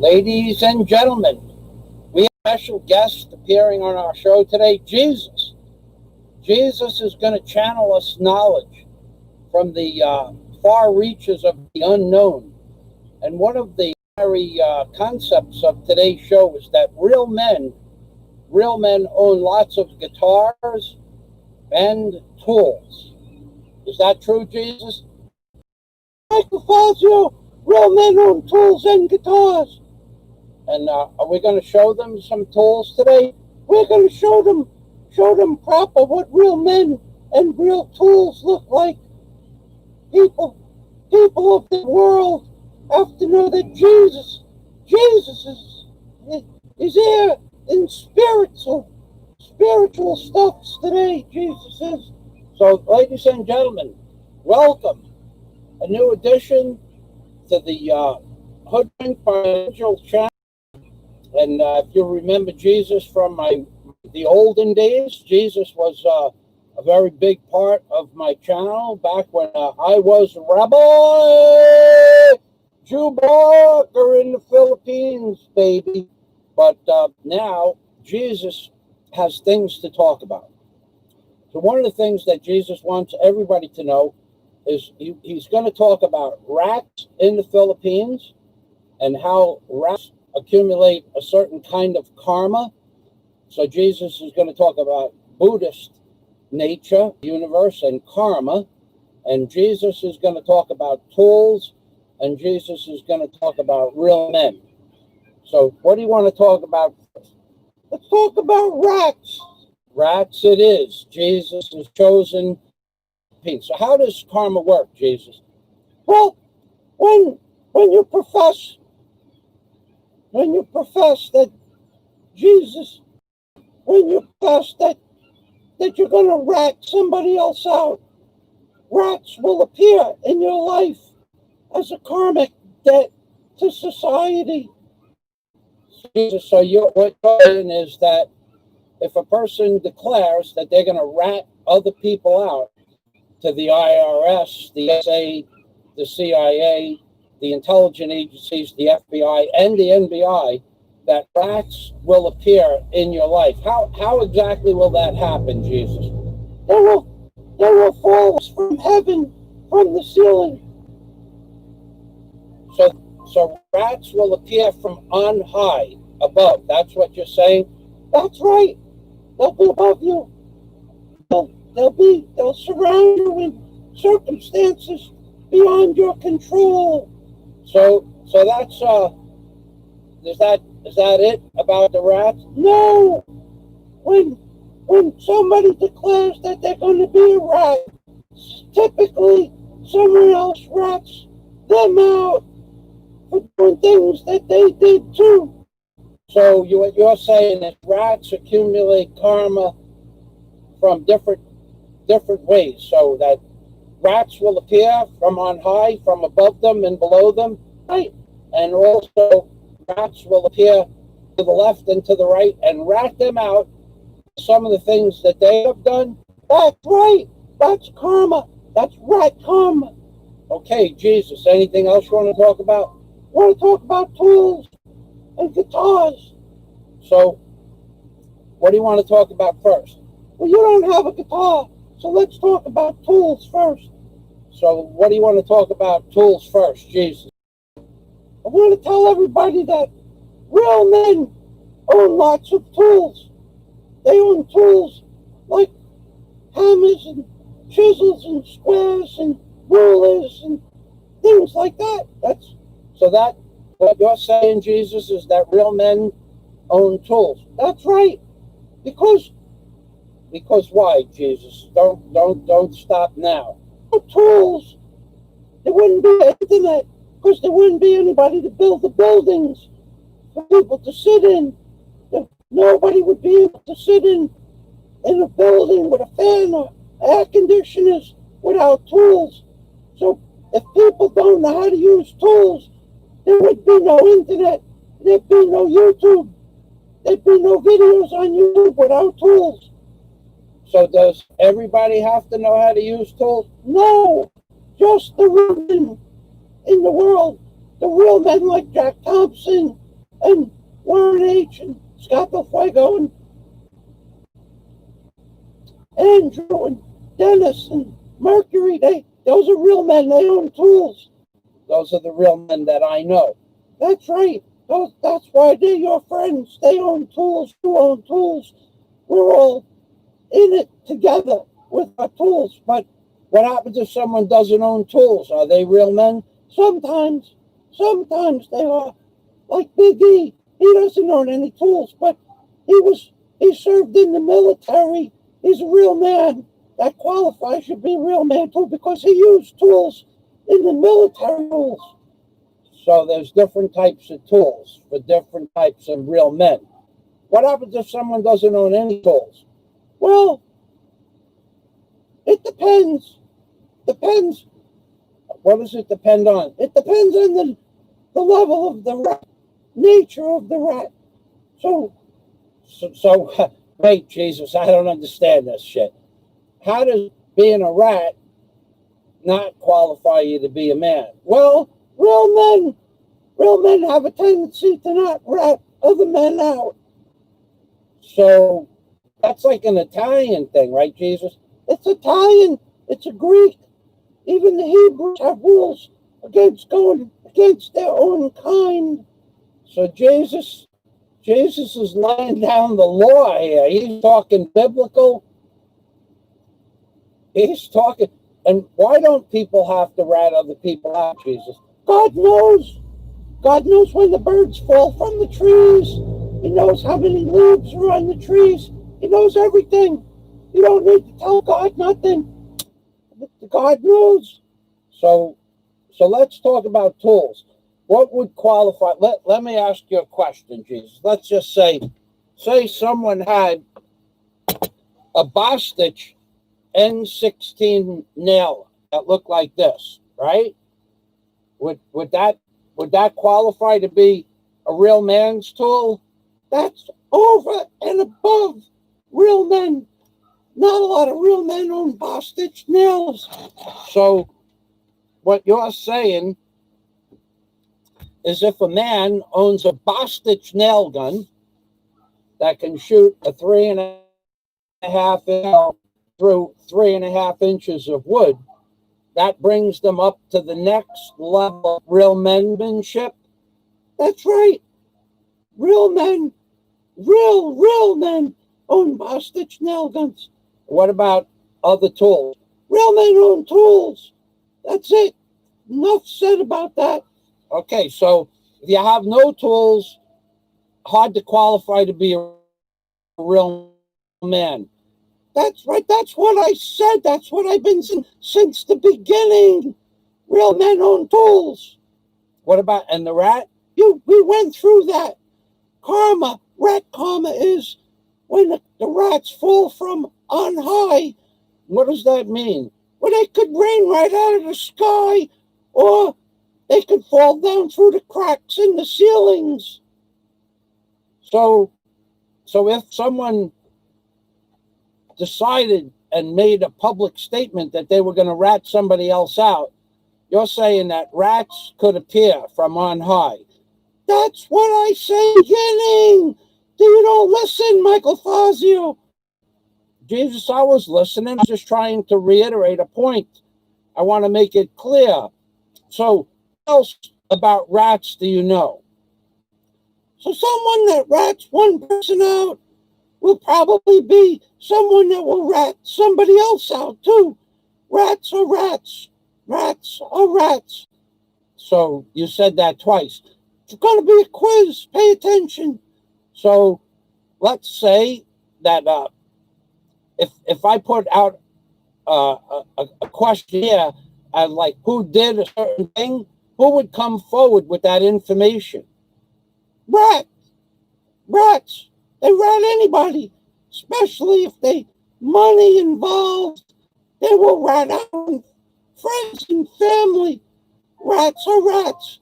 Ladies and gentlemen, we have a special guest appearing on our show today, Jesus. Jesus is going to channel us knowledge from the far reaches of the unknown. And one of the primary concepts of today's show is that real men own lots of guitars and tools. Is that true, Jesus? Michael Fazio, real men own tools and guitars. And are we going to show them some tools today? We're going to show them proper what real men and real tools look like. People of the world have to know that Jesus is here in spiritual stuffs today. Jesus is. So, ladies and gentlemen, welcome. A new addition to the Hoodwink Financial Channel. And if you remember Jesus from the olden days, Jesus was a very big part of my channel back when I was Rabbi Jew Barker in the Philippines, baby. But now Jesus has things to talk about. So one of the things that Jesus wants everybody to know is he's going to talk about rats in the Philippines and how rats accumulate a certain kind of karma. So Jesus is going to talk about Buddhist nature, universe, and karma. And Jesus is going to talk about tools, and Jesus is going to talk about real men. So what do you want to talk about first? Let's talk about rats. Rats it is. Jesus has chosen. So how does karma work, Jesus? Well, when you profess that Jesus, when you profess that you're going to rat somebody else out, rats will appear in your life as a karmic debt to society. Jesus, so what you're saying is that if a person declares that they're going to rat other people out to the IRS, the SA, the CIA, the intelligence agencies, the FBI, and the NBI, that rats will appear in your life. How exactly will that happen, Jesus? They will fall from heaven, from the ceiling. So rats will appear from on high, above. That's what you're saying? That's right. They'll be above you. They'll surround you in circumstances beyond your control. So that's is that it about the rats? No. When somebody declares that they're going to be a rat, typically someone else rats them out for doing things that they did too. So what you're saying is rats accumulate karma from different ways, so that rats will appear from on high, from above them and below them, right? And also rats will appear to the left and to the right and rat them out some of the things that they have done. That's right. That's karma. That's rat karma. Okay, Jesus, anything else you want to talk about? I want to talk about tools and guitars. So what do you want to talk about first? Well, you don't have a guitar, so let's talk about tools first. So what do you want to talk about tools first, Jesus? I want to tell everybody that real men own lots of tools. They own tools like hammers and chisels and squares and rulers and things like that. That what you're saying, Jesus, is that real men own tools. That's right. Because why, Jesus? Don't stop now. No tools. There wouldn't be internet, because there wouldn't be anybody to build the buildings for people to sit in. Nobody would be able to sit in a building with a fan or air conditioners without tools. So if people don't know how to use tools, there would be no internet. There'd be no YouTube. There'd be no videos on YouTube without tools. So does everybody have to know how to use tools? No, just the real men in the world. The real men like Jack Thompson, and Warren H. and Scott Fuego and Andrew and Dennis and Mercury, those are real men. They own tools. Those are the real men that I know. That's right. That's why they're your friends. They own tools. You own tools. We're all in it together with our tools. But what happens if someone doesn't own tools? Are they real men? Sometimes they are. Like Big E, he doesn't own any tools, but he served in the military. He's a real man. That qualifies to be a real man too, because he used tools in the military rules. So there's different types of tools for different types of real men. What happens if someone doesn't own any tools? Well, it depends. Depends. What does it depend on? It depends on the level of the rat, nature of the rat. So wait, Jesus, I don't understand this shit. How does being a rat not qualify you to be a man? Well, real men have a tendency to not rat other men out. So that's like an Italian thing, right, Jesus? It's Italian. It's a Greek. Even the Hebrews have rules against going against their own kind. So Jesus is laying down the law here. He's talking biblical. He's talking. And why don't people have to rat other people out, Jesus? God knows. God knows when the birds fall from the trees. He knows how many leaves are on the trees. He knows everything. You don't need to tell God nothing. God knows. So let's talk about tools. What would qualify? Let me ask you a question, Jesus. Let's just say someone had a Bostitch N16 nail that looked like this, right? Would that qualify to be a real man's tool? That's over and above real men. Not a lot of real men own Bostitch nails. So what you're saying is if a man owns a Bostitch nail gun that can shoot a 3.5 inch through 3.5 inches of wood, that brings them up to the next level of real menmanship. That's right. Real men, real men own Bostitch nail guns. What about other tools? Real men own tools. That's it. Enough said about that. Okay, so if you have no tools, hard to qualify to be a real man. That's right. That's what I said. That's what I've been saying since the beginning. Real men own tools. What about, and the rat? We went through that. Karma, rat karma is when the rats fall from on high. What does that mean? Well, they could rain right out of the sky, or they could fall down through the cracks in the ceilings. So if someone decided and made a public statement that they were going to rat somebody else out, you're saying that rats could appear from on high. That's what I say beginning. You don't listen, Michael Fazio. Jesus, I was listening. I'm just trying to reiterate a point. I want to make it clear. So what else about rats do you know? So someone that rats one person out will probably be someone that will rat somebody else out too. Rats are rats. Rats are rats. So you said that twice. It's going to be a quiz. Pay attention. So let's say that if I put out a questionnaire like who did a certain thing, who would come forward with that information? Rats. They rat anybody, especially if they money involved. They will rat out friends and family. Rats are rats.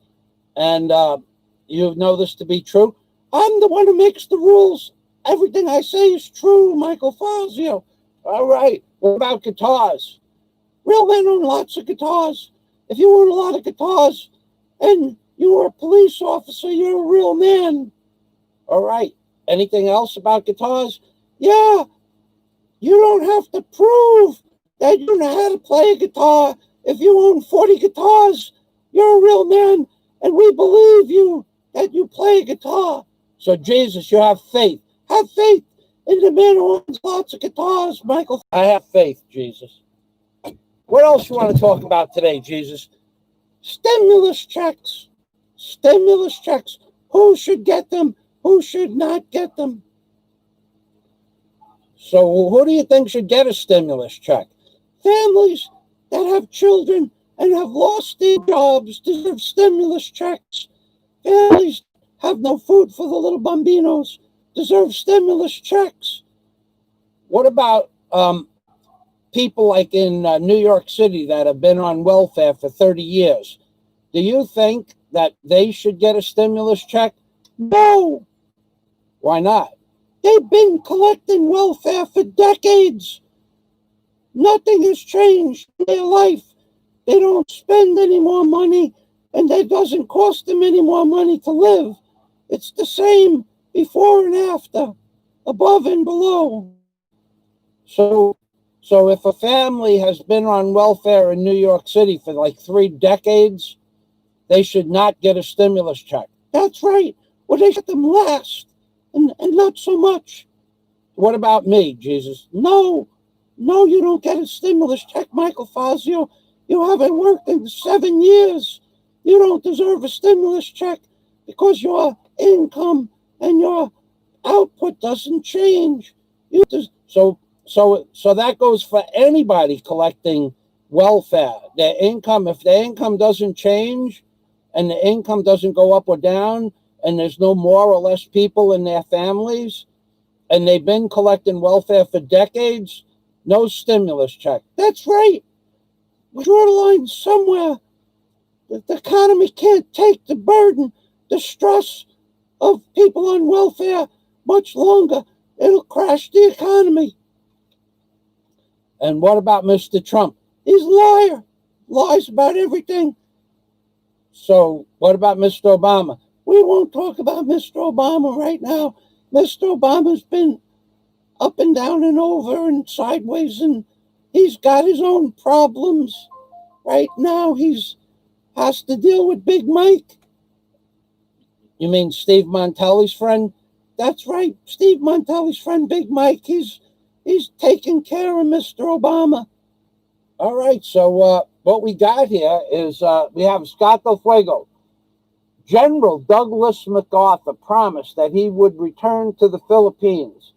And you know this to be true. I'm the one who makes the rules. Everything I say is true, Michael Fazio. All right. What about guitars? Real men own lots of guitars. If you own a lot of guitars and You're a police officer. You're a real man. All right. Anything else about guitars? Yeah, you don't have to prove that you know how to play a guitar. If you own 40 guitars, you're a real man, and we believe you that you play a guitar. So, Jesus, you have faith. Have faith in the man who owns lots of guitars, Michael. I have faith, Jesus. What else you want to talk about today, Jesus? Stimulus checks. Stimulus checks. Who should get them? Who should not get them? So who do you think should get a stimulus check? Families that have children and have lost their jobs deserve stimulus checks. Families have no food for the little bambinos deserve stimulus checks. What about people like in New York City that have been on welfare for 30 years? Do you think that they should get a stimulus check? No. Why not? They've been collecting welfare for decades. Nothing has changed in their life. They don't spend any more money, and it doesn't cost them any more money to live. It's the same before and after, above and below. So if a family has been on welfare in New York City for like 3 decades, they should not get a stimulus check. That's right. Well, they should get them last, and not so much. What about me, Jesus? No, you don't get a stimulus check, Michael Fazio. You haven't worked in 7 years. You don't deserve a stimulus check because your income and your output doesn't change. So that goes for anybody collecting welfare. Their income, if their income doesn't change and the income doesn't go up or down, and there's no more or less people in their families, and they've been collecting welfare for decades, no stimulus check. That's right. We draw the line somewhere. The economy can't take the burden, the stress of people on welfare much longer. It'll crash the economy. And what about Mr. Trump? He's a liar. Lies about everything. So what about Mr. Obama? We won't talk about Mr. Obama right now. Mr. Obama's been up and down and over and sideways, and he's got his own problems. Right now, he's has to deal with Big Mike. You mean Steve Montelli's friend? That's right, Steve Montelli's friend, Big Mike. He's taking care of Mr. Obama. All right, so what we got here is we have Scott Del Fuego. General Douglas MacArthur promised that he would return to the Philippines.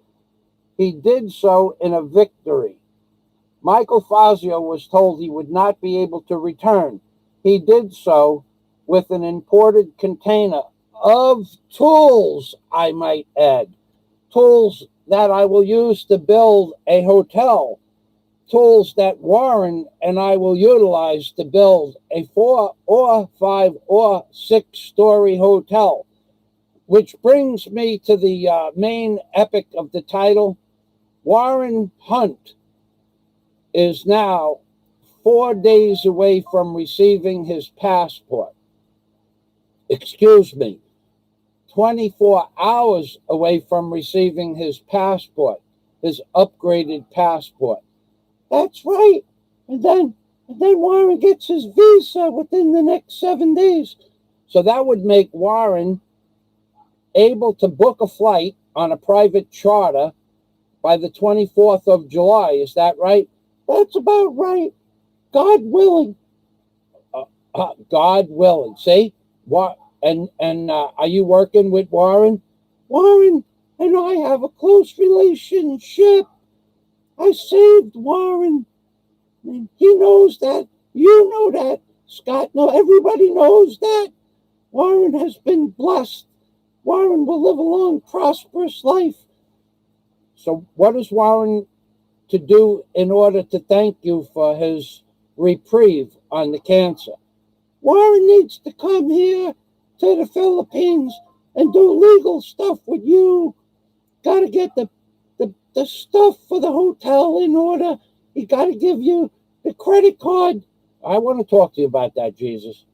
He did so in a victory. Michael Fazio was told he would not be able to return. He did so with an imported container of tools, I might add. Tools that I will use to build a hotel. Tools that Warren and I will utilize to build a 4 or 5 or 6-story hotel. Which brings me to the main epic of the title. Warren Hunt is now 4 days away from receiving his passport. Excuse me, 24 hours away from receiving his passport, his upgraded passport. That's right. And then Warren gets his visa within the next 7 days. So that would make Warren able to book a flight on a private charter by the 24th of July. Is that right? That's about right. God willing. God willing. See? What? And are you working with Warren? Warren and I have a close relationship. I saved Warren. And he knows that. You know that. Scott, no, everybody knows that. Warren has been blessed. Warren will live a long, prosperous life. So what is Warren to do in order to thank you for his reprieve on the cancer? Warren needs to come here to the Philippines and do legal stuff with you. Got to get the stuff for the hotel in order. He got to give you the credit card. I want to talk to you about that, Jesus.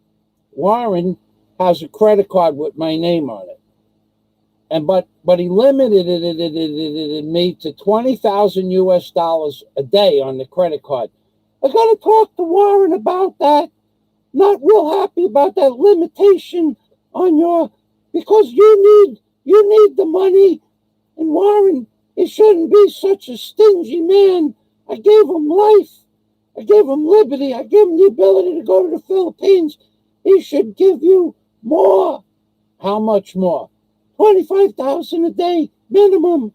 Warren has a credit card with my name on it. But he limited me to 20,000 US dollars a day on the credit card. I got to talk to Warren about that. Not real happy about that limitation on your, because you need the money. And Warren, he shouldn't be such a stingy man. I gave him life. I gave him liberty. I gave him the ability to go to the Philippines. He should give you more. How much more? 25,000 a day minimum.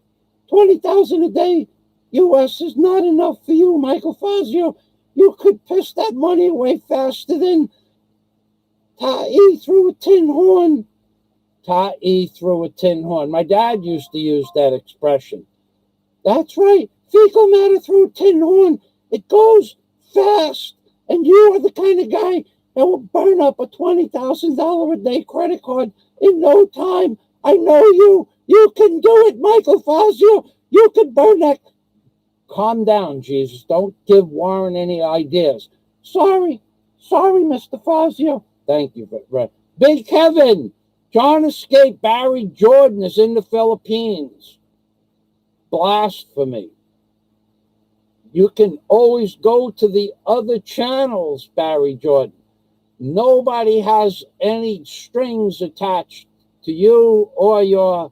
20,000 a day US is not enough for you, Michael Fazio. You could piss that money away faster than Ta-E through a tin horn. Ta-E through a tin horn. My dad used to use that expression. That's right. Fecal matter through a tin horn. It goes fast. And you are the kind of guy that will burn up a $20,000 a day credit card in no time. I know you. You can do it, Michael Fazio. You can burn that. Calm down, Jesus. Don't give Warren any ideas. Sorry, Mr. Fazio. Thank you. Big Kevin. John escaped. Barry Jordan is in the Philippines. Blasphemy. You can always go to the other channels, Barry Jordan. Nobody has any strings attached to you or your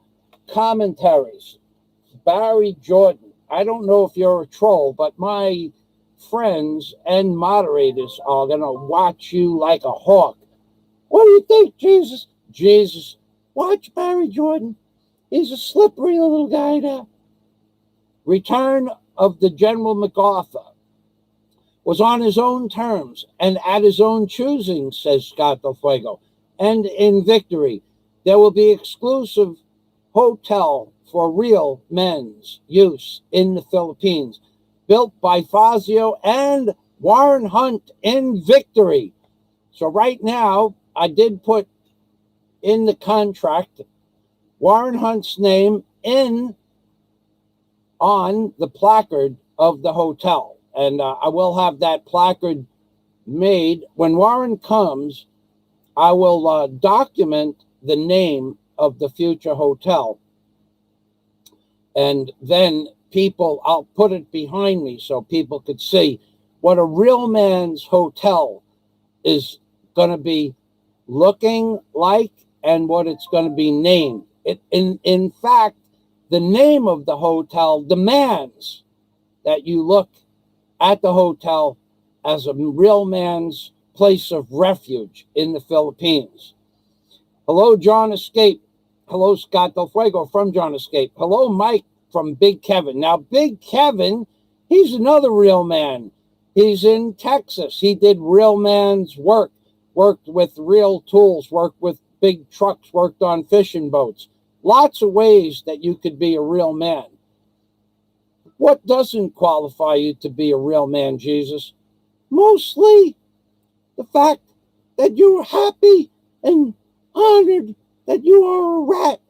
commentaries. Barry Jordan. I don't know if you're a troll, but my friends and moderators are going to watch you like a hawk. What do you think, Jesus? Jesus, watch Barry Jordan. He's a slippery little guy there. Return of the General MacArthur was on his own terms and at his own choosing, says Scott Del Fuego. And in victory, there will be exclusive hotel for real men's use in the Philippines, built by Fazio and Warren Hunt in victory. So right now, I did put in the contract Warren Hunt's name on the placard of the hotel. And I will have that placard made. When Warren comes, I will document the name of the future hotel. And then I'll put it behind me so people could see what a real man's hotel is going to be looking like and what it's going to be named. In fact, the name of the hotel demands that you look at the hotel as a real man's place of refuge in the Philippines. Hello, John Escape. Hello, Scott Del Fuego from John Escape. Hello, Mike from Big Kevin. Now, Big Kevin, he's another real man. He's in Texas. He did real man's work, worked with real tools, worked with big trucks, worked on fishing boats. Lots of ways that you could be a real man. What doesn't qualify you to be a real man, Jesus? Mostly the fact that you're happy and honored that you are a rat.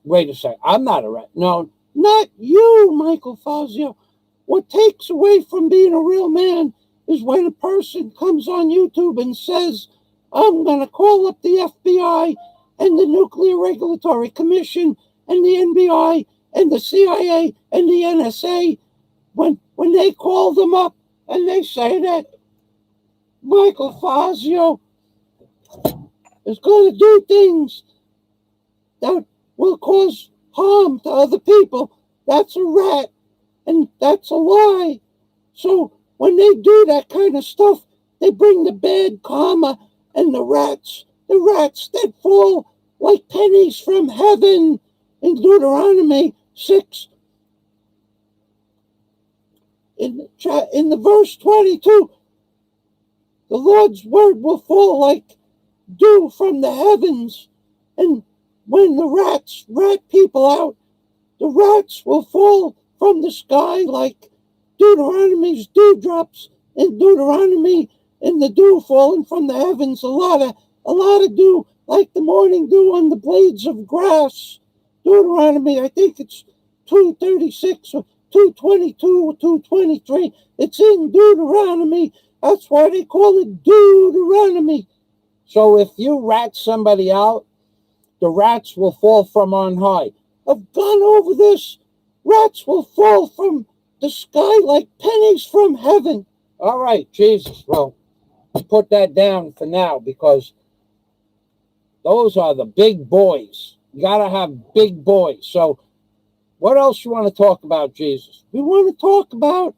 Wait a second. I'm not a rat. No, not you, Michael Fazio. What takes away from being a real man is when a person comes on YouTube and says, I'm going to call up the FBI and the Nuclear Regulatory Commission and the NBI and the CIA and the NSA. When they call them up and they say that Michael Fazio is going to do things that will cause harm to other people, that's a rat, and that's a lie. So when they do that kind of stuff, they bring the bad karma, and the rats that fall like pennies from heaven in Deuteronomy 6. In the verse 22, the Lord's word will fall like dew from the heavens, and when the rats rat people out, the rats will fall from the sky like Deuteronomy's dewdrops in Deuteronomy, and the dew falling from the heavens, a lot of dew, like the morning dew on the blades of grass. Deuteronomy, I think it's 236 or 222 or 223. It's in Deuteronomy. That's why they call it Deuteronomy. So if you rat somebody out, the rats will fall from on high. I've gone over this. Rats will fall from the sky like pennies from heaven. All right, Jesus. Well, put that down for now because those are the big boys. You got to have big boys. So what else you want to talk about, Jesus? We want to talk about,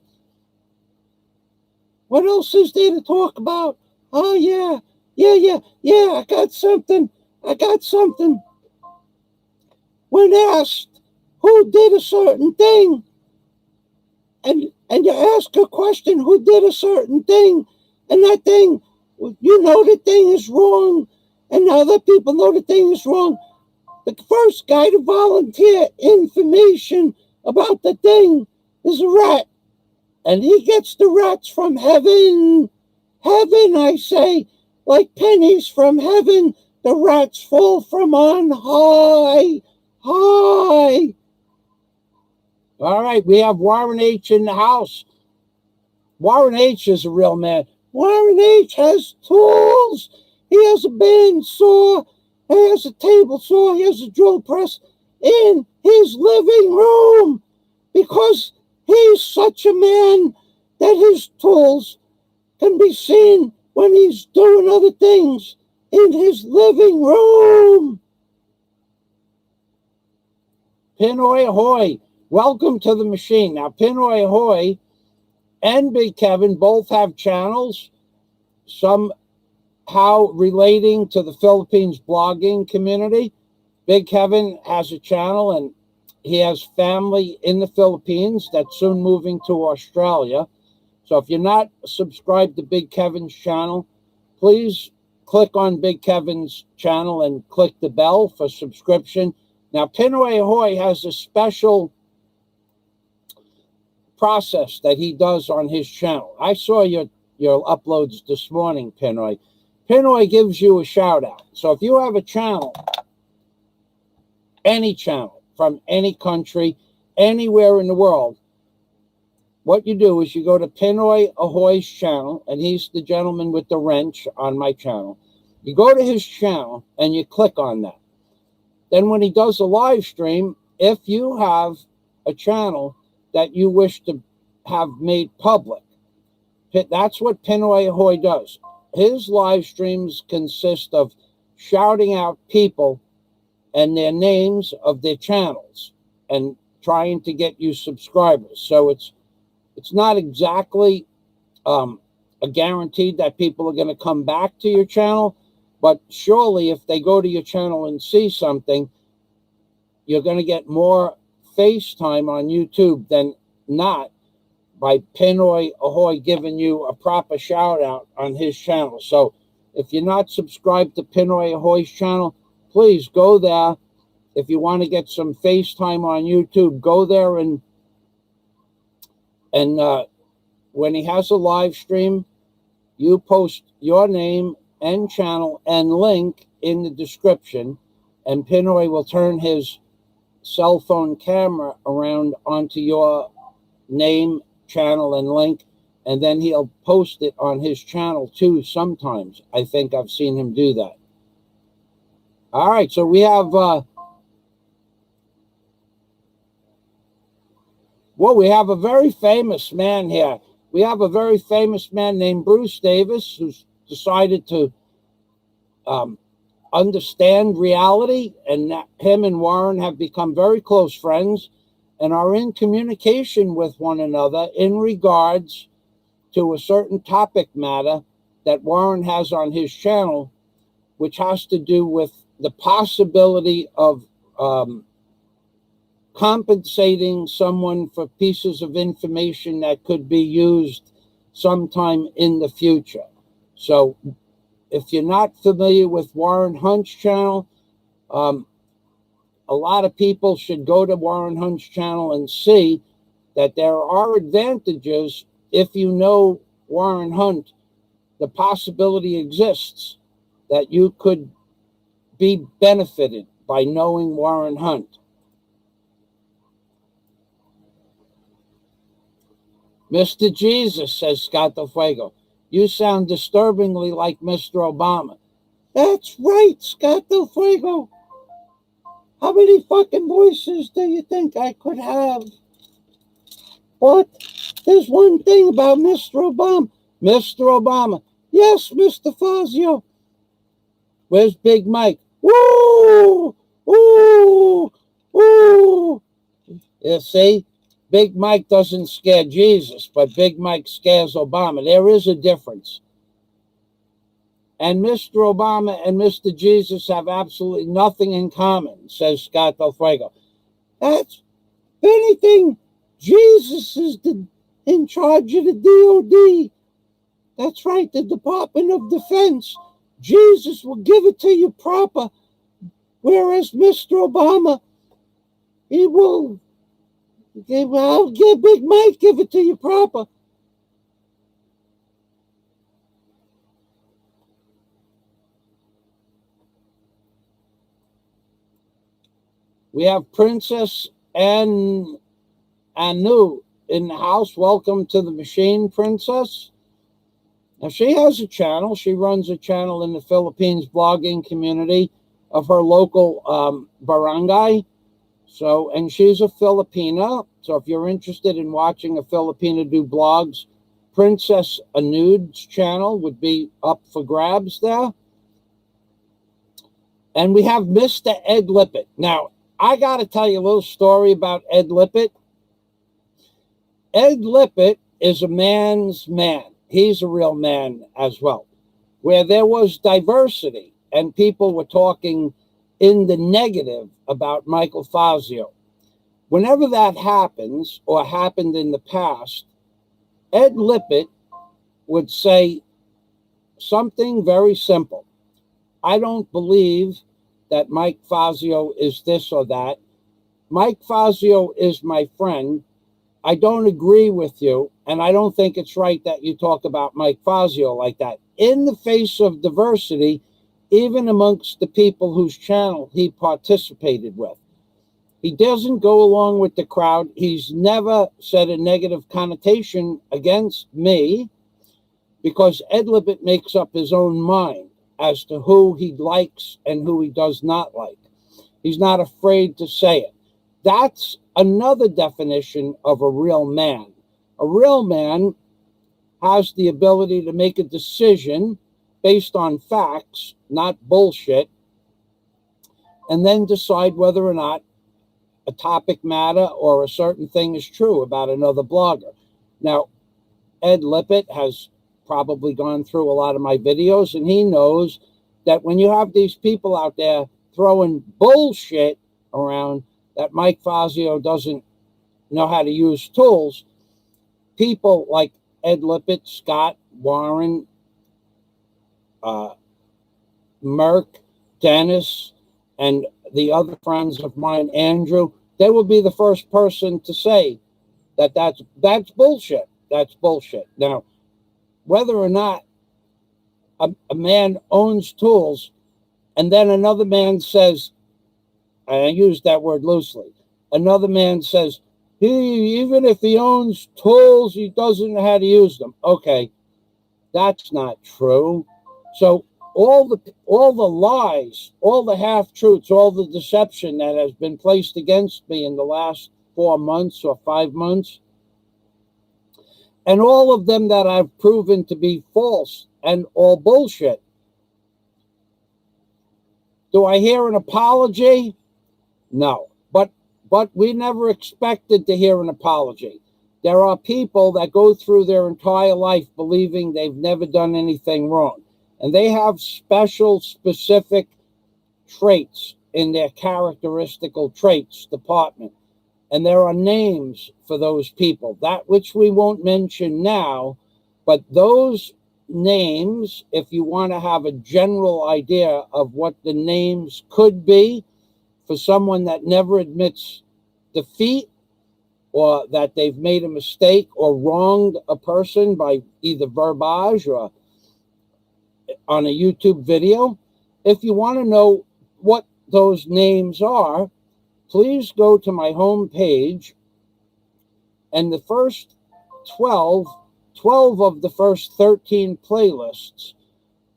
what else is there to talk about? Oh, yeah, I got something. When asked who did a certain thing, and you ask a question who did a certain thing, and that thing, you know the thing is wrong, and other people know the thing is wrong. The first guy to volunteer information about the thing is a rat, and he gets the rats from heaven. Heaven, I say, like pennies from heaven, the rats fall from on high. High. All right, we have Warren H. in the house. Warren H. is a real man. Warren H. has tools. He has a bandsaw. He has a table saw. He has a drill press in his living room because he's such a man that his tools can be seen when he's doing other things in his living room. Pinoy Ahoy, welcome to the machine. Now, Pinoy Ahoy and Big Kevin both have channels, somehow relating to the Philippines blogging community. Big Kevin has a channel and he has family in the Philippines that's soon moving to Australia. So if you're not subscribed to Big Kevin's channel, please click on Big Kevin's channel and click the bell for subscription. Now, Pinoy Ahoy has a special process that he does on his channel. I saw your uploads this morning, Pinoy. Pinoy gives you a shout out. So if you have a channel, any channel from any country, anywhere in the world, what you do is you go to Pinoy Ahoy's channel, and he's the gentleman with the wrench on my channel. You go to his channel and you click on that. Then when he does a live stream, if you have a channel that you wish to have made public, that's what Pinoy Ahoy does. His live streams consist of shouting out people and their names of their channels and trying to get you subscribers. So it's not exactly a guarantee that people are going to come back to your channel, but surely if they go to your channel and see something, you're going to get more face time on YouTube than not by Pinoy Ahoy giving you a proper shout out on his channel. So if you're not subscribed to Pinoy Ahoy's channel, please go there. If you want to get some face time on YouTube, go there and when he has a live stream, you post your name and channel and link in the description, and Pinoy will turn his cell phone camera around onto your name, channel, and link, and then he'll post it on his channel too sometimes. I think I've seen him do that. All right, so we have we have a very famous man here. We have a very famous man named Bruce Davis who's decided to understand reality, and him and Warren have become very close friends and are in communication with one another in regards to a certain topic matter that Warren has on his channel, which has to do with the possibility of compensating someone for pieces of information that could be used sometime in the future. So if you're not familiar with Warren Hunt's channel, a lot of people should go to Warren Hunt's channel and see that there are advantages. If you know Warren Hunt, the possibility exists that you could be benefited by knowing Warren Hunt. Mr. Jesus, says Scott Del Fuego, you sound disturbingly like Mr. Obama. That's right, Scott Del Fuego. How many fucking voices do you think I could have? But there's one thing about Mr. Obama. Mr. Obama. Yes, Mr. Fazio. Where's Big Mike? Woo! Woo! Woo! You see, Big Mike doesn't scare Jesus, but Big Mike scares Obama. There is a difference. And Mr. Obama and Mr. Jesus have absolutely nothing in common, says Scott Del Fuego. That's, if anything, Jesus is in charge of the DOD. That's right, the Department of Defense. Jesus will give it to you proper, whereas Mr. Obama, he will, I'll give Big Mike give it to you proper. We have Princess Anu in the house. Welcome to the machine, Princess. Now, she has a channel. She runs a channel in the Philippines blogging community of her local barangay. So, and she's a Filipina. So if you're interested in watching a Filipina do blogs, Princess Anu's channel would be up for grabs there. And we have Mr. Ed Lippitt. Now, I got to tell you a little story about Ed Lippitt. Ed Lippitt is a man's man. He's a real man as well. Where there was diversity and people were talking in the negative about Michael Fazio. Whenever that happens or happened in the past, Ed Lippitt would say something very simple. I don't believe that Mike Fazio is this or that. Mike Fazio is my friend. I don't agree with you, and I don't think it's right that you talk about Mike Fazio like that. In the face of diversity, even amongst the people whose channel he participated with. He doesn't go along with the crowd. He's never said a negative connotation against me because Ed Lippitt makes up his own mind as to who he likes and who he does not like. He's not afraid to say it. That's another definition of a real man. A real man has the ability to make a decision based on facts, not bullshit, and then decide whether or not a topic matter or a certain thing is true about another blogger. Now, Ed Lippitt has probably gone through a lot of my videos, and he knows that when you have these people out there throwing bullshit around that Mike Fazio doesn't know how to use tools, people like Ed Lippitt, Scott, Warren, Merck, Dennis, and the other friends of mine, Andrew, they will be the first person to say that that's bullshit. That's bullshit. Now, whether or not a man owns tools and then another man says, and I use that word loosely, another man says, even if he owns tools, he doesn't know how to use them. Okay, that's not true. So all the lies, all the half-truths, all the deception that has been placed against me in the last 4 months or 5 months, and all of them that I've proven to be false and all bullshit. Do I hear an apology? No. But we never expected to hear an apology. There are people that go through their entire life believing they've never done anything wrong. And they have special, specific traits in their characteristical traits department. And there are names for those people, that which we won't mention now, but those names, if you want to have a general idea of what the names could be for someone that never admits defeat or that they've made a mistake or wronged a person by either verbiage or on a YouTube video, if you want to know what those names are, please go to my homepage, and the first 12 of the first 13 playlists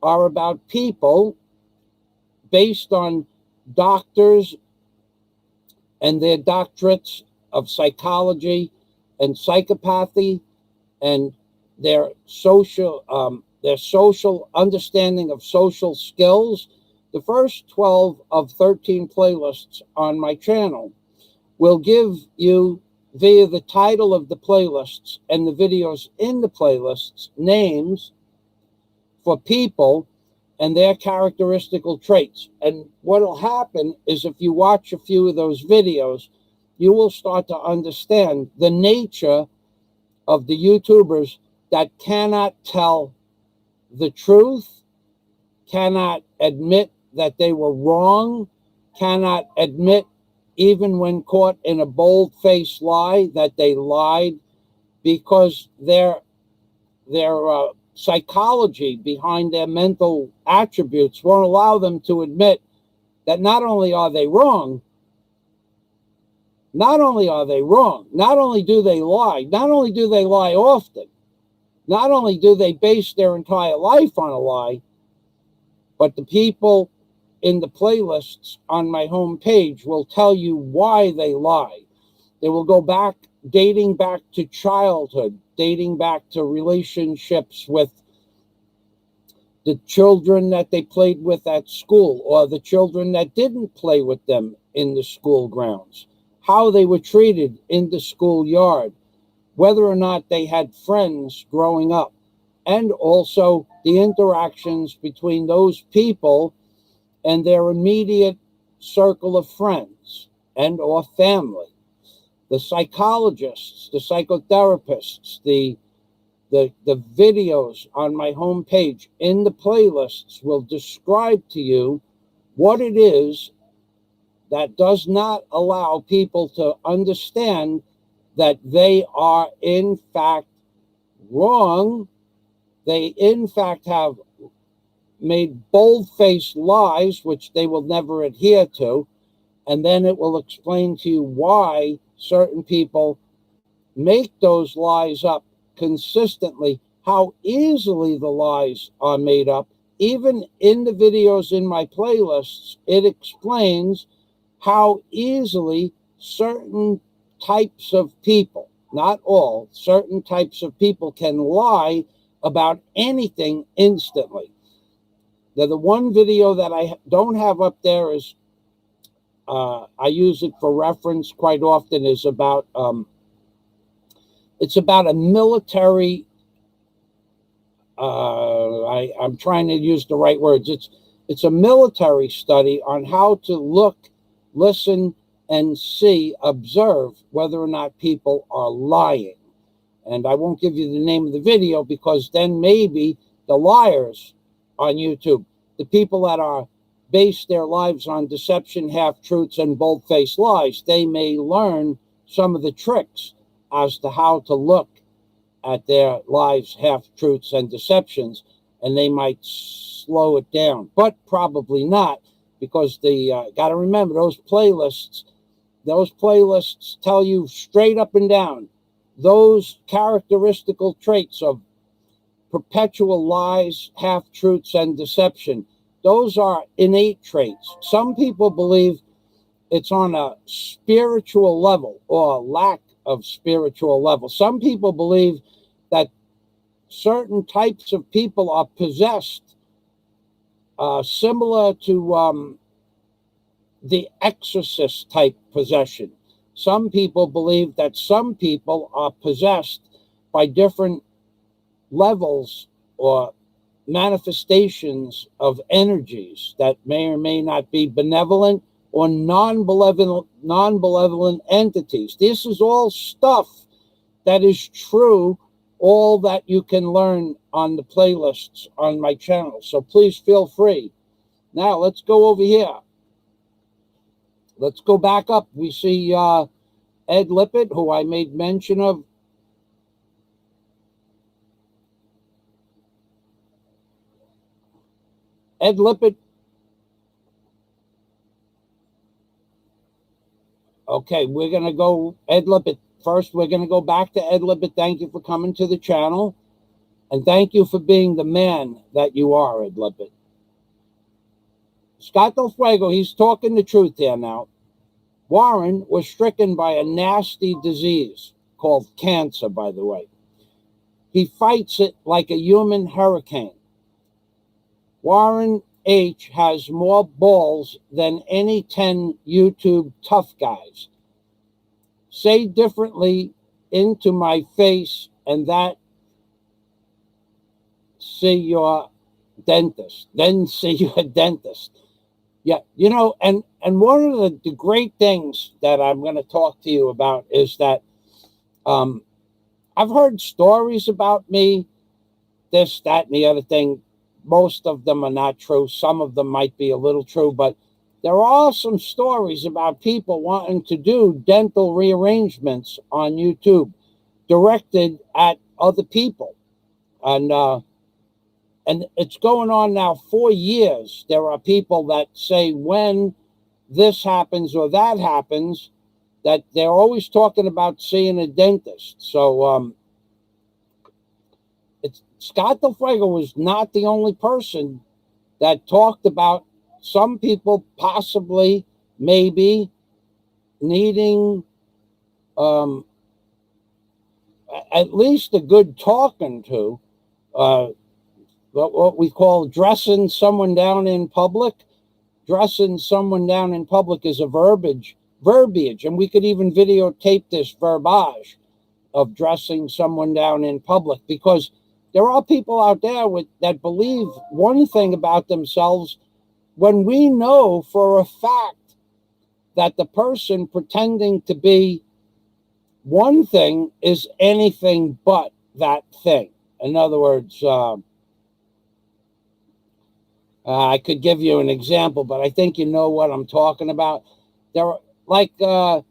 are about people based on doctors and their doctorates of psychology and psychopathy and their social understanding of social skills. The first 12 of 13 playlists on my channel will give you, via the title of the playlists and the videos in the playlists, names for people and their characteristical traits. And what will happen is, if you watch a few of those videos, you will start to understand the nature of the YouTubers that cannot tell the truth, cannot admit that they were wrong, cannot admit, even when caught in a bold-faced lie, that they lied, because their psychology behind their mental attributes won't allow them to admit that not only are they wrong, not only do they lie, not only do they lie often, not only do they base their entire life on a lie, but the people in the playlists on my homepage will tell you why they lie. They will go back, dating back to childhood, dating back to relationships with the children that they played with at school, or the children that didn't play with them in the school grounds, how they were treated in the schoolyard, whether or not they had friends growing up, and also the interactions between those people and their immediate circle of friends and or family. The psychologists, the psychotherapists, the videos on my homepage in the playlists will describe to you what it is that does not allow people to understand that they are in fact wrong. They in fact have made bold-faced lies, which they will never adhere to, and then it will explain to you why certain people make those lies up consistently, how easily the lies are made up. Even in the videos in my playlists, it explains how easily certain types of people, not all, certain types of people can lie about anything instantly. Now, the one video that I don't have up there is, I use it for reference quite often, is about, it's about a military, I'm trying to use the right words. It's a military study on how to look, listen, and see, observe whether or not people are lying. And I won't give you the name of the video, because then maybe the liars on YouTube, the people that are base their lives on deception, half-truths, and bold-faced lies, they may learn some of the tricks as to how to look at their lives, half-truths, and deceptions, and they might slow it down, but probably not, because got to remember, those playlists tell you straight up and down those characteristical traits of perpetual lies, half-truths, and deception. Those are innate traits. Some people believe it's on a spiritual level or a lack of spiritual level. Some people believe that certain types of people are possessed, similar to the exorcist type possession. Some people believe that some people are possessed by different levels or manifestations of energies that may or may not be benevolent or non-benevolent entities. This is all stuff that is true, all that you can learn on the playlists on my channel. So please feel free. Now let's go over here. Let's go back up. We see Ed Lippitt, who I made mention of. Ed Lippitt. Okay, we're going to go Ed Lippitt first. We're going to go back to Ed Lippitt. Thank you for coming to the channel. And thank you for being the man that you are, Ed Lippitt. Scott Del Fuego, he's talking the truth here now. Warren was stricken by a nasty disease called cancer, by the way. He fights it like a human hurricane. Warren H. has more balls than any 10 YouTube tough guys. Say differently into my face, and that see your dentist. Then see your dentist. Yeah, you know, and one of the great things that I'm going to talk to you about is that I've heard stories about me, this, that, and the other thing. Most of them are not true. Some of them might be a little true, but there are some stories about people wanting to do dental rearrangements on YouTube directed at other people. And it's going on now 4 years. There are people that say when this happens or that happens, that they're always talking about seeing a dentist. So Scott Del Fuego was not the only person that talked about some people possibly, maybe, needing at least a good talking to, what we call dressing someone down in public. Dressing someone down in public is a verbiage, and we could even videotape this verbiage of dressing someone down in public, because there are people out there that believe one thing about themselves when we know for a fact that the person pretending to be one thing is anything but that thing. In other words, I could give you an example, but I think you know what I'm talking about. They're like a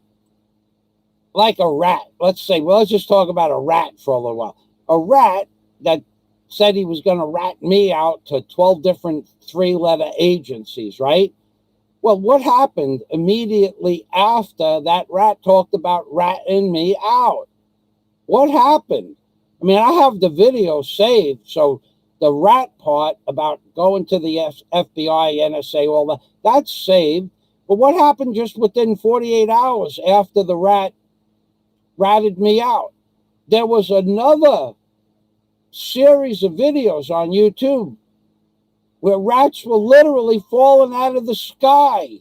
rat. Let's just talk about a rat for a little while. A rat that said he was going to rat me out to 12 different 3-letter agencies, right? Well, what happened immediately after that rat talked about ratting me out? What happened? I mean, I have the video saved, so the rat part about going to the FBI, NSA, all that's saved. But what happened just within 48 hours after the rat ratted me out? There was another series of videos on YouTube where rats were literally falling out of the sky,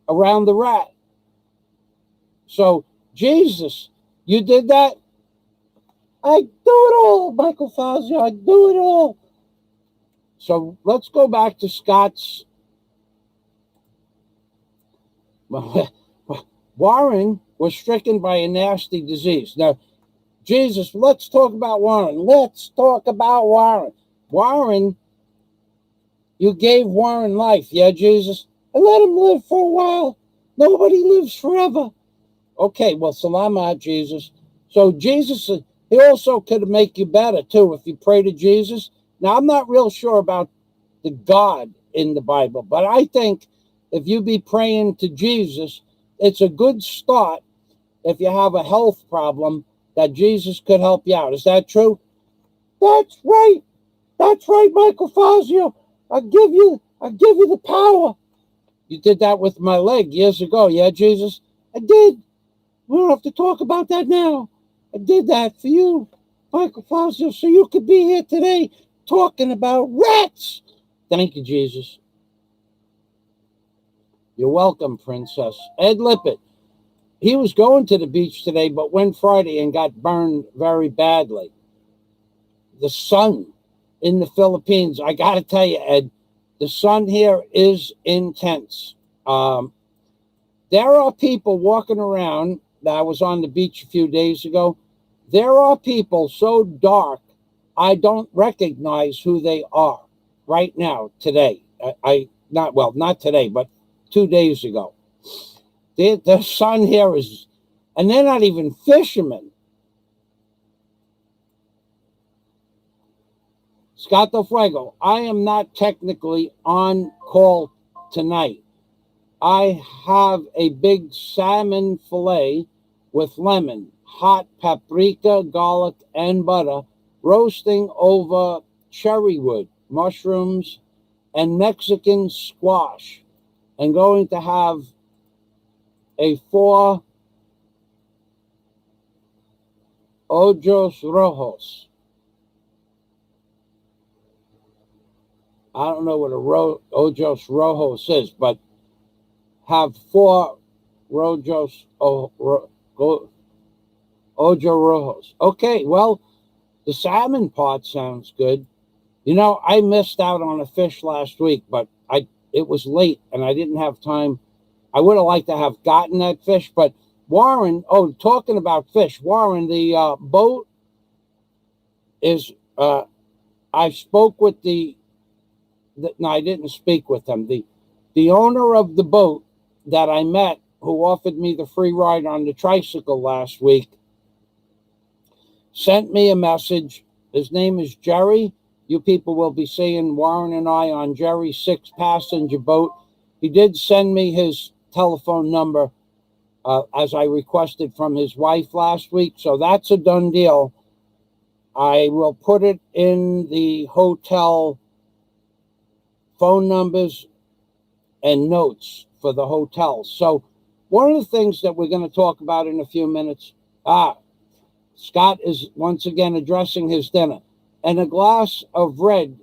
around the rat. So, Jesus, you did that? I do it all, Michael Fazio. I do it all. So let's go back to Scott's. Warren was stricken by a nasty disease. Now, Jesus, let's talk about Warren. Warren, you gave Warren life. Yeah, Jesus? I let him live for a while. Nobody lives forever. Okay, well, salamat, Jesus. So Jesus, he also could make you better, too, if you pray to Jesus. Now, I'm not real sure about the God in the Bible, but I think if you be praying to Jesus, it's a good start if you have a health problem that Jesus could help you out. Is that true? That's right. That's right, Michael Fazio. I give you the power. You did that with my leg years ago, yeah, Jesus? I did. We don't have to talk about that now. I did that for you, Michael Fazio, so you could be here today talking about rats. Thank you, Jesus. You're welcome, Princess. Ed Lippert. He was going to the beach today, but went Friday and got burned very badly. The sun in the Philippines, I got to tell you, Ed, the sun here is intense. There are people walking around. I was on the beach a few days ago. There are people so dark, I don't recognize who they are right now, today. Not today, but 2 days ago. The sun here is, and they're not even fishermen. Scott Del Fuego, I am not technically on call tonight. I have a big salmon fillet with lemon, hot paprika, garlic, and butter, roasting over cherry wood. mushrooms, and Mexican squash. And going to have a 4 ojos rojos. I don't know what a ojos rojos is, but have 4 rojos ojo rojos. Okay, well, the salmon part sounds good. You know, I missed out on a fish last week, but it was late and I didn't have time. I would have liked to have gotten that fish, but Warren, talking about fish, Warren, the boat is, I spoke with no, I didn't speak with them. The owner of the boat that I met, who offered me the free ride on the tricycle last week, sent me a message. His name is Jerry. You people will be seeing Warren and I on Jerry's 6-passenger boat. He did send me his telephone number as I requested from his wife last week. So that's a done deal. I will put it in the hotel phone numbers and notes for the hotels. So one of the things that we're going to talk about in a few minutes, Scott is once again addressing his dinner. And a glass of red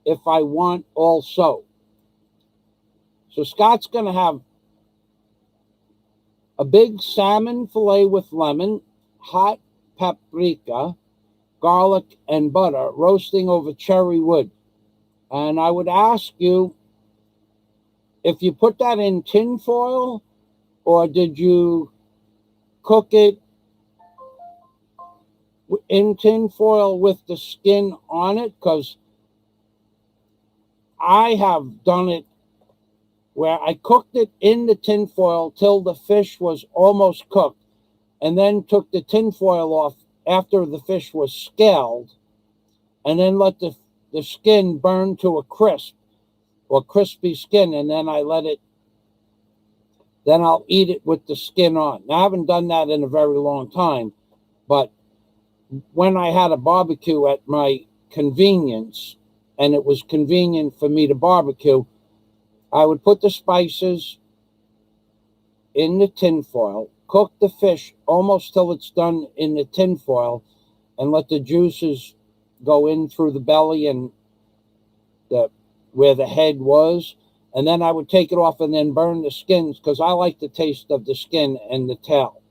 if I want also. So Scott's going to have a big salmon fillet with lemon, hot paprika, garlic, and butter roasting over cherry wood. And I would ask you if you put that in tin foil or did you cook it in tin foil with the skin on it, because I have done it where I cooked it in the tin foil till the fish was almost cooked and then took the tin foil off after the fish was scaled and then let the skin burn to a crisp or crispy skin, and then I'll eat it with the skin on. Now, I haven't done that in a very long time, but when I had a barbecue at my convenience, and it was convenient for me to barbecue, I would put the spices in the tin foil, cook the fish almost till it's done in the tin foil, and let the juices go in through the belly and where the head was. And then I would take it off and then burn the skins because I like the taste of the skin and the tail.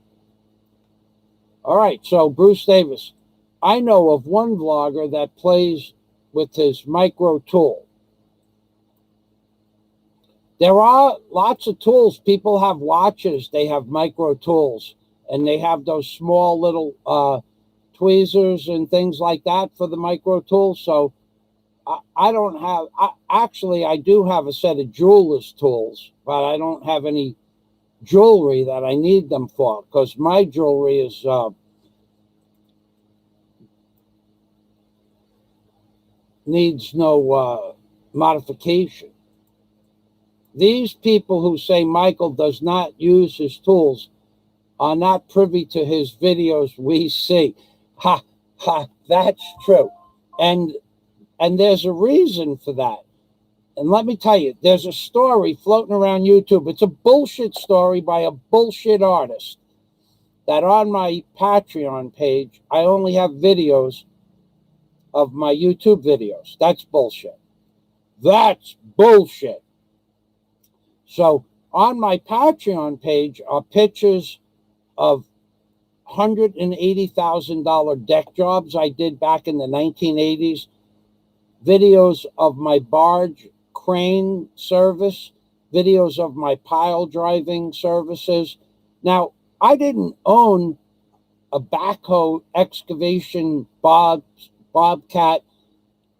All right, so Bruce Davis, I know of one vlogger that plays with his micro tool. There are lots of tools. People have watches, they have micro tools, and they have those small little tweezers and things like that for the micro tools. So I don't have, actually, I do have a set of jeweler's tools, but I don't have any jewelry that I need them for because my jewelry is needs no modification. These people who say Michael does not use his tools are not privy to his videos we see. Ha, ha, that's true. And there's a reason for that. And let me tell you, there's a story floating around YouTube. It's a bullshit story by a bullshit artist that on my Patreon page, I only have videos of my YouTube videos. That's bullshit. That's bullshit. So on my Patreon page are pictures of $180,000 deck jobs I did back in the 1980s, videos of my barge crane service, videos of my pile driving services. Now, I didn't own a backhoe excavation bobcat,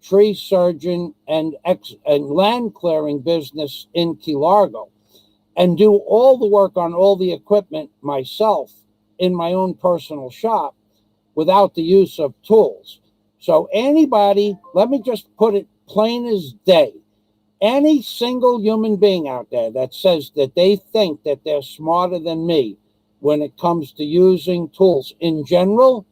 tree surgeon, and land clearing business in Key Largo and do all the work on all the equipment myself in my own personal shop without the use of tools. So anybody, let me just put it plain as day, any single human being out there that says that they think that they're smarter than me when it comes to using tools in general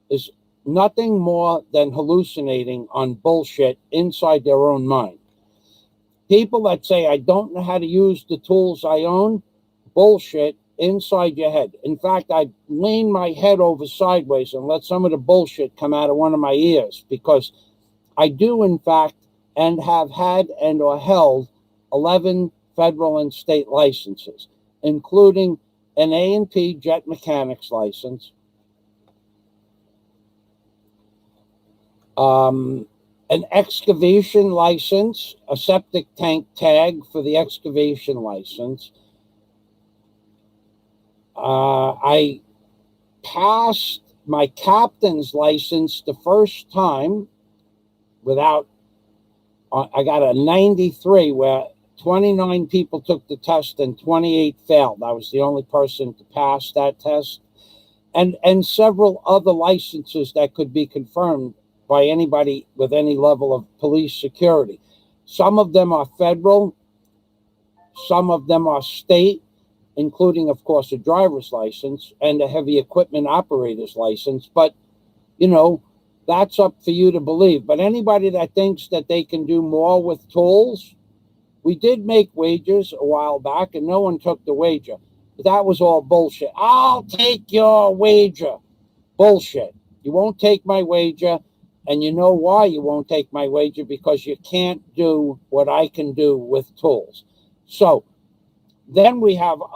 is nothing more than hallucinating on bullshit inside their own mind. People that say, I don't know how to use the tools I own, bullshit inside your head. In fact, I lean my head over sideways and let some of the bullshit come out of one of my ears, because I do, in fact, and have had and or held 11 federal and state licenses, including an A&P jet mechanics license, an excavation license, a septic tank tag for the excavation license. I passed my captain's license the first time without, I got a 93 where 29 people took the test and 28 failed. I was the only person to pass that test. And several other licenses that could be confirmed by anybody with any level of police security. Some of them are federal, some of them are state, including, of course, a driver's license and a heavy equipment operator's license. But, you know, that's up for you to believe. But anybody that thinks that they can do more with tools, we did make wagers a while back and no one took the wager. But that was all bullshit. I'll take your wager. Bullshit. You won't take my wager. And you know why you won't take my wager? Because you can't do what I can do with tools. So then we have